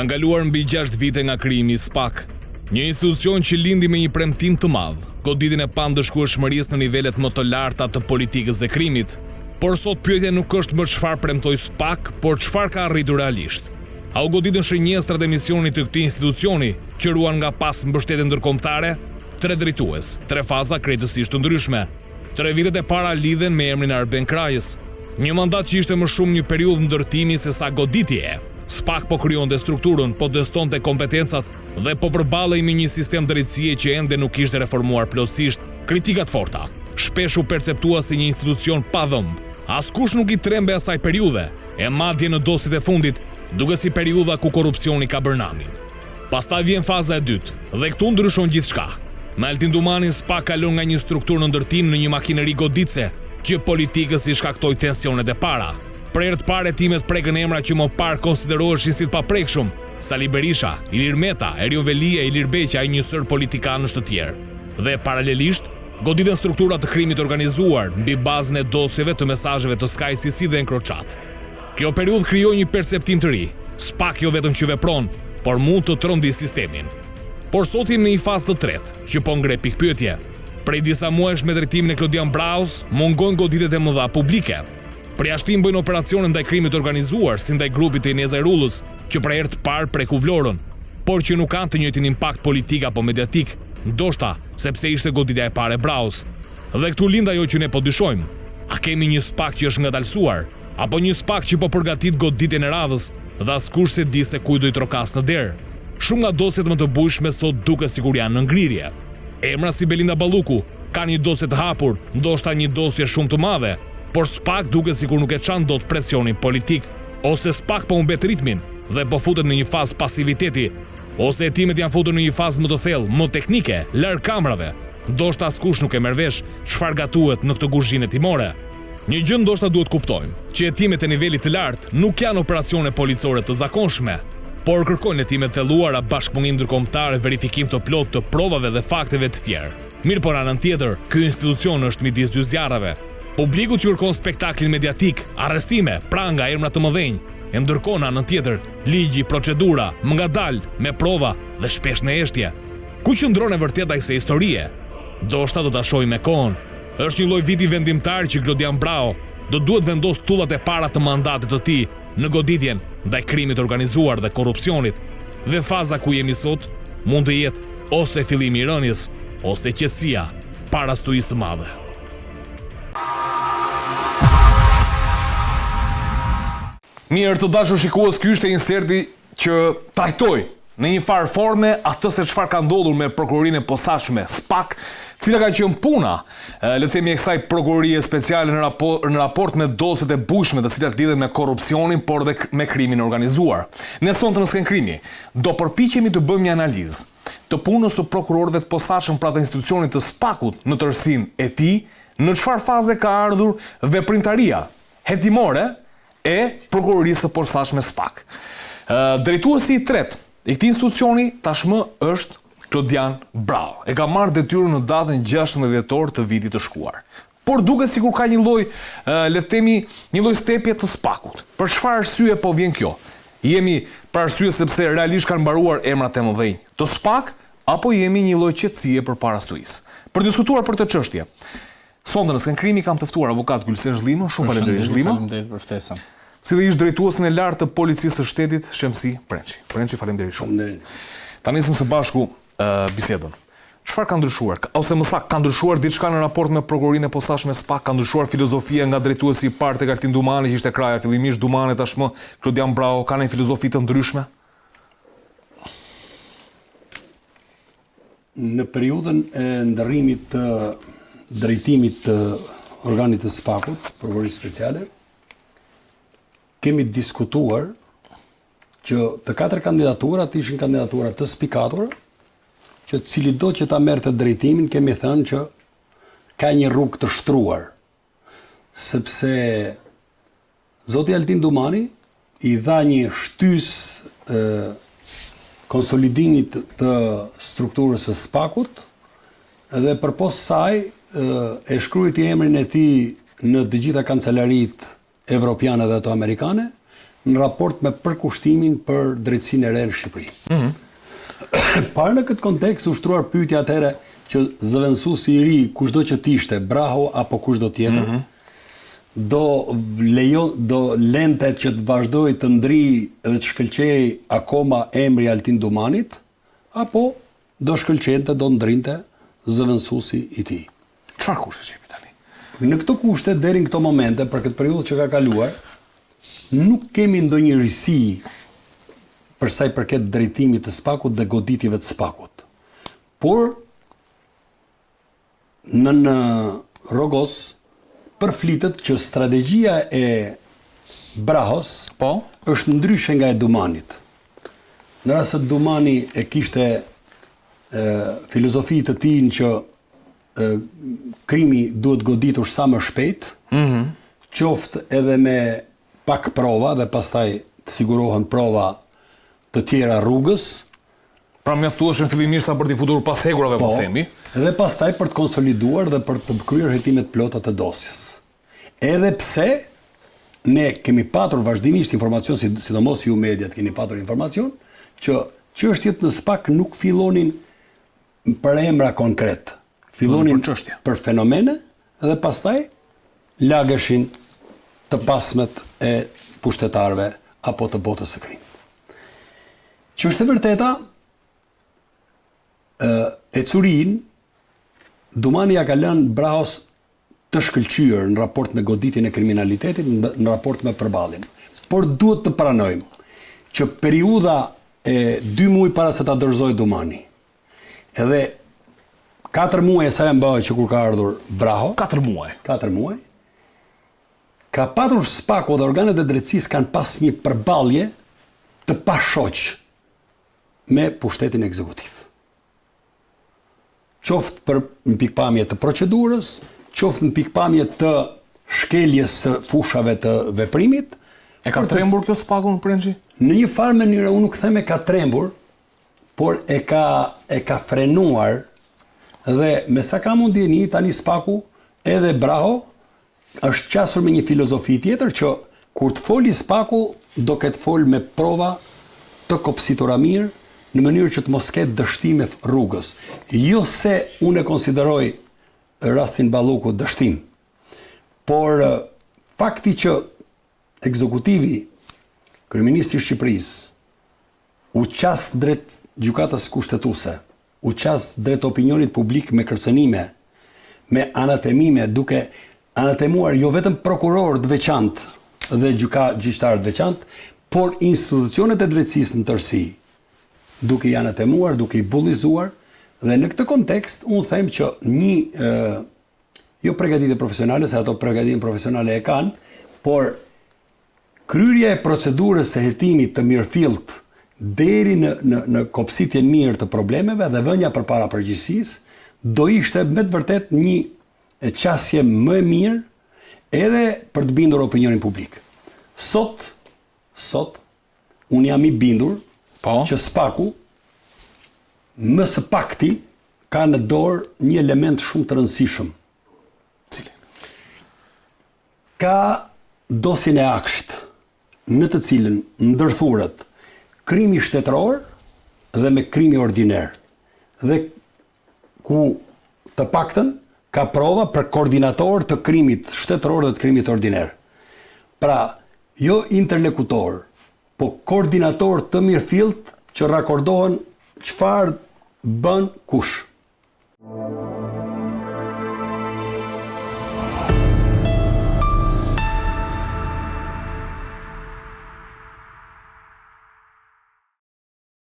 Kanë kaluar mbi 6 vite nga krijimi i SPAK, një institucion që lindi me një premtim të madh, goditjen e pandëshkueshmërisë në nivelet më të larta të politikës dhe krimit. Por sot pyetja nuk është më çfarë premtoi SPAK, por çfarë ka arritur realisht. A u goditën shënjestrat e misionit të këtij institucioni, që ruan nga pas mbështetje ndërkombëtare? 3 drejtues, 3 faza krejtësisht të ndryshme. 3 vitet e para lidhen me emrin Arben Krajës. Një mandat që ishte më shumë një periudhë ndërtimi se sa goditje. SPAK po krijonte strukturën, po testonte kompetencat dhe po përballej me një sistem drejtësie që ende nuk ishte reformuar plotësisht. Kritikat forta, shpesh u perceptua si një institucion pa dhëmb. Askush nuk i trembe asaj periudhe, e madje në dosjet e fundit, duke si periudha ku korrupsioni ka bërë namin. Pastaj vjen faza e dytë, dhe këtu ndryshon gjithçka. Me Altin Dumani SPAK kalon nga një strukturë në ndërtim në një makineri goditse, që politikës i shkaktoi tensionet e para. Për herë të parë hetimet prekën emra që më parë konsideroheshin si të paprekshëm: Sali Berisha, Ilir Meta, Erion Velia, Ilir Beqa e një sër politikanësh të tjerë. Dhe paralelisht, goditën strukturat të krimit organizuar mbi bazën e dosjeve të mesazheve të SkyCC dhe Encrochat. Kjo periudhë krijoi një perceptim të ri. SPAK jo vetëm që vepron, por mund të trondi sistemin. Por sot jemi në një fazë të tretë, që po ngre pikpyetje. Prej disa muajsh me drejtimin e Klodian Braus, mungojnë goditet e mëdha publike. Përjashtim bëjnë operacione ndaj krimit organizuar, si ndaj grupit të Ineza Rullës, që për herë të parë preku Vlorën, por që nuk kanë të njëjtin impakt politik apo mediatik, ndoshta sepse ishte goditja e parë e Braus. Dhe këtu lind ajo që ne po dyshojmë. A kemi një SPAK që është ngadalësuar, apo një SPAK që po përgatit goditjen e radhës dhe askush se di se kujt do i trokas në derë? Shumë nga dosjet më të bujshme sot duke sikur janë në ngrirje. Emra si Belinda Balluku kanë një dosje të hapur, ndoshta një dosje shumë të madhe, por SPAK duke sikur nuk e çan dot presionin politik, ose SPAK po humbet ritmin dhe po futet në një fazë pasiviteti, ose hetimet janë futur në një fazë më të thellë, më teknike, larg kamerave. Ndoshta askush nuk e merr vesh çfarë gatuhet në këtë kuzhinë timore. Një gjë ndoshta duhet kuptojmë, që hetimet e nivelit të lartë nuk janë operacione policore të zakonshme, por kërkojnë hetime të thelluara, bashkëpunim ndërkombëtar, verifikim të plotë të provave dhe fakteve të tjerë. Mirë, por anën tjetër, ky institucion është midis dy zjarrave. Publiku që kërkon spektaklin mediatik, arrestime, pranga, emra të mëdhenj, e ndërkohë në anën tjetër, ligji, procedura, më ngadalë, me prova dhe shpesh në heshtje. Ku qëndron e vërteta kësaj historie? Ndoshta do ta shohim me kohën. Është një lloj viti vendimtar që Klodian Brau do duhet vendos tullat e para të mandatit të tij në goditjen ndaj krimit organizuar dhe korrupsionit. Dhe faza ku jemi sot mund të jetë ose fillimi i rënies, ose qetësia para stuisë së madhe. Mirë, të dashur shikues, ky ishte inserti që trajtoi në një farë forme atë se çfarë ka ndodhur me prokurorinë e posaçme SPAK, cila ka qenë puna, le të themi, e kësaj prokurorie speciale në raport me dosjet e bujshme të cilat lidhen me korrupsionin, por dhe me krimin organizuar. Ne sonte në Sken Krimi do përpiqemi të bëjmë një analizë të punës së prokurorëve të posaçëm pra të institucionit të SPAK-ut në tërësinë e tij, në çfarë faze ka ardhur veprimtaria hetimore e prokurorisë së posaçme SPAK. Drejtuesi i tretë i këtij institucioni tashmë është Klodian Brau. E ka marrë detyrën në datën 16 dhjetor të vitit të shkuar. Por duket sikur ka një lloj, le të themi, një lloj stepje të SPAK-ut. Për çfarë arsye po vjen kjo? Jemi për arsye sepse realisht kanë mbaruar emrat e mëdhenj të SPAK, apo jemi një lloj qetësie përpara stuisë? Për diskutuar për këtë çështje, sonte në Sken Krimi kam të ftuar avokat Gylsen Zhlimo, shumë faleminderit Zhlimo. Faleminderit për ftesën. Cili ishte drejtuesin e lartë të policisë së shtetit, Shemsi Prençi. Prençi, faleminderit shumë. Ta nisim së bashku bisedën. Çfarë ka ndryshuar? Ose më saktë, ka ndryshuar diçka në raport me prokurorinë e posaçme SPAK? Ka ndryshuar filozofia nga drejtuesi i parë tek Altin Dumani, që ishte kraja fillimisht, Dumani tashmë Klodian Brau, ka një filozofi të ndryshme? Në periudhën e ndërrimit të drejtimit të organit të SPAK-ut, prokurorisë speciale, kemi diskutuar që të 4 kandidaturat ishin kandidatura të spikatura, që cili do që ta merrte drejtimin, kemi thënë që ka një rrugë të shtruar, sepse zoti Altin Dumani i dha një shtysë konsolidimit të strukturës së SPAK-ut, dhe përpos saj e shkruajti emrin e tij në të gjitha kancelarit evropiane dhe ato amerikane, në raport me përkushtimin për drejtsinë e re në Shqipëri. Parë në këtë kontekst u shtruar pyetja atëherë që zëvendësuesi i ri, kushdo që t'ishte, Braho apo kushdo tjetër, do lente që të vazhdoj të ndri dhe të shkëlqej akoma emri Altin Dumanit, apo do shkëlqente, do ndrinte zëvendësuesi i tij. Çfarë kushte që tani? Në këto kushte, deri në këto momente, për këtë periudhë që ka kaluar, nuk kemi ndonjë risi për sa i përket drejtimit të SPAK-ut dhe goditjeve të SPAK-ut. Por në Rogos përflitet që strategjia e Brahos është ndryshe nga e Dumanit. Në rast se Dumani e kishte filozofi të tij që krimi duhet goditur sa më shpejt, qoftë edhe me pak prova dhe pastaj të sigurohen prova të tjera rrugës. Pra mjaftueshën fillimisht sa për t'i futur pas hekurave, po themi. Dhe pastaj për të konsoliduar dhe për të kryer hetimet plota të dosjes. Edhe pse ne kemi patur vazhdimisht informacion, sidomos ju mediat keni patur informacion, që çështjet në SPAK nuk fillonin për emra konkret. Fillonin për fenomene dhe pastaj lageshin të pasmet e pushtetarëve apo të botës së krimit. Që është e vërteta, e curin, Dumani ja ka lënë Brahos të shkëlqyer në raport me goditjen e kriminalitetit, në raport me përballjen. Por duhet të pranojmë që periudha e 2 muaj para se ta dorëzoi Dumani, edhe 4 muaj sa e mbaj që kur ka ardhur Braho, 4 muaj, ka patur SPAK-u dhe organet e drejtësisë kanë pas një përballje të pashoq me pushtetin ekzekutiv. Qoftë për në pikpamje të procedurës, qoftë në pikpamje të shkeljes së fushave të veprimit. E ka trembur kjo SPAK-u në Prençi? Në një farë mënyrë, unë nuk them e ka trembur, por e ka frenuar dhe me sa ka mundjeni tani SPAK-u edhe Braho është qasur me një filozofi tjetër që kur të foli SPAK-u do ketë fol me prova të kopsitura mirë në mënyrë që të mos ketë dështime rrugës. Jo se unë e konsideroj rastin Balluku dështim, por fakti që ekzekutivi, kryeministri i Shqipërisë, u qas drejt gjykatës kushtetuese, u qas drejt opinionit publik me kërcënime, me anatemime, duke anatemuar jo vetëm prokurorë të veçantë dhe gjyqtarë të veçantë, por institucionet e drejtësisë në tërësi, duke i anatemuar, duke i bullizuar, dhe në këtë kontekst, unë them që një, jo përgatitje profesionale, se ato përgatitje profesionale e kanë, por kryerja e procedurës së hetimit të mirëfillt deri në kopsitjen mirë të problemeve dhe vënia përpara përgjegjësisë, do ishte me të vërtet një qasje më e mirë edhe për të bindur opinionin publik. Sot, unë jam i bindur që SPAK-u më së pakti ka në dorë një element shumë të rëndësishëm. Cili? Ka dosjen e Akshit, në të cilën ndërthuret krimi shtetëror dhe me krimi ordiner, dhe ku të paktën ka prova për koordinator të krimit shtetëror dhe të krimit ordiner. Pra, jo interlokutor, po koordinator të mirëfillt që rakordohen çfarë bën kush.